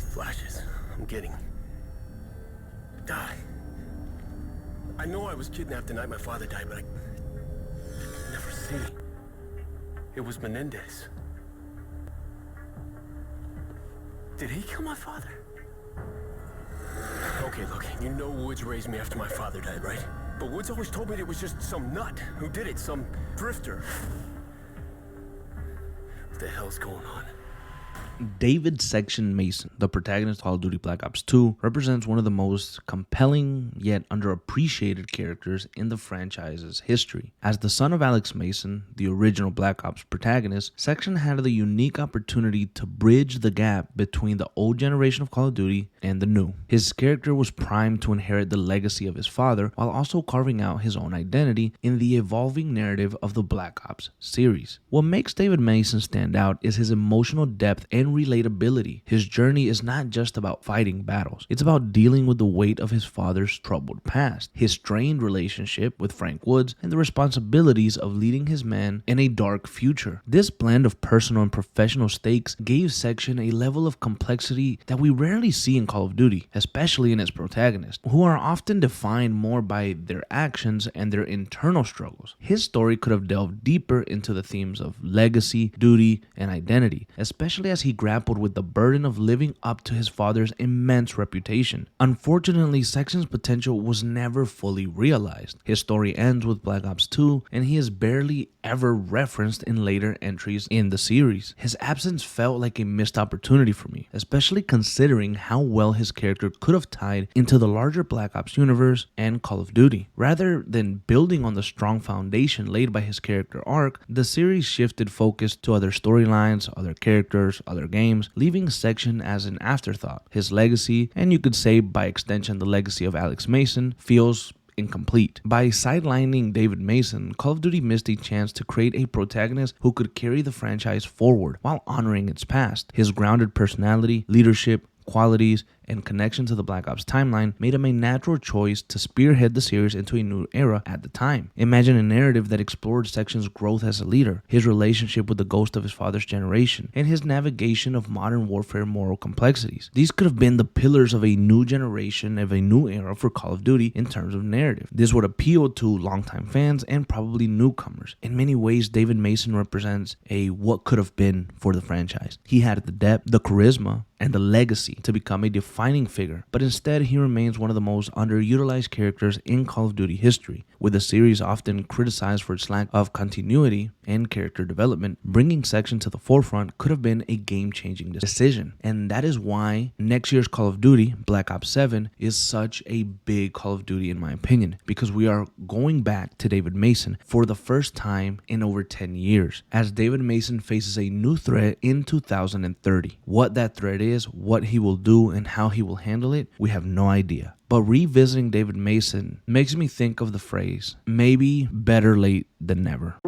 Flashes. I'm getting... I know I was kidnapped the night my father died, but I could never see. It was Menendez. Did he kill my father? Okay, look, you know Woods raised me after my father died, right? But Woods always told me it was just some nut who did it, some drifter. What the hell's going on? David Section Mason, the protagonist of Call of Duty Black Ops 2, represents one of the most compelling yet underappreciated characters in the franchise's history. As the son of Alex Mason, the original Black Ops protagonist, Section had the unique opportunity to bridge the gap between the old generation of Call of Duty and the new. His character was primed to inherit the legacy of his father while also carving out his own identity in the evolving narrative of the Black Ops series. What makes David Mason stand out is his emotional depth and relatability. His journey is not just about fighting battles. It's about dealing with the weight of his father's troubled past, his strained relationship with Frank Woods, and the responsibilities of leading his men in a dark future. This blend of personal and professional stakes gave Section a level of complexity that we rarely see in Call of Duty, especially in its protagonists, who are often defined more by their actions and their internal struggles. His story could have delved deeper into the themes of legacy, duty, and identity, especially as he grappled with the burden of living up to his father's immense reputation. Unfortunately, Section's potential was never fully realized. His story ends with Black Ops 2, and he is barely ever referenced in later entries in the series. His absence felt like a missed opportunity for me, especially considering how well his character could have tied into the larger Black Ops universe and Call of Duty. Rather than building on the strong foundation laid by his character arc, the series shifted focus to other storylines, other characters, other games, leaving Section as an afterthought. His legacy, and you could say by extension the legacy of Alex Mason, feels incomplete. By sidelining David Mason, Call of Duty missed a chance to create a protagonist who could carry the franchise forward while honoring its past. His grounded personality, leadership, qualities, and connection to the Black Ops timeline made him a natural choice to spearhead the series into a new era at the time. Imagine a narrative that explored Section's growth as a leader, his relationship with the ghost of his father's generation, and his navigation of modern warfare moral complexities. These could have been the pillars of a new generation, of a new era for Call of Duty in terms of narrative. This would appeal to longtime fans and probably newcomers. In many ways, David Mason represents a what could have been for the franchise. He had the depth, the charisma, and the legacy to become a defining figure, but instead he remains one of the most underutilized characters in Call of Duty history, with the series often criticized for its lack of continuity and character development. Bringing Section to the forefront could have been a game-changing decision, and that is why next year's Call of Duty, Black Ops 7, is such a big Call of Duty in my opinion, because we are going back to David Mason for the first time in over 10 years, as David Mason faces a new threat in 2030. What that threat is, what he will do, and how he will handle it, we have no idea. But revisiting David Mason makes me think of the phrase, maybe better late than never.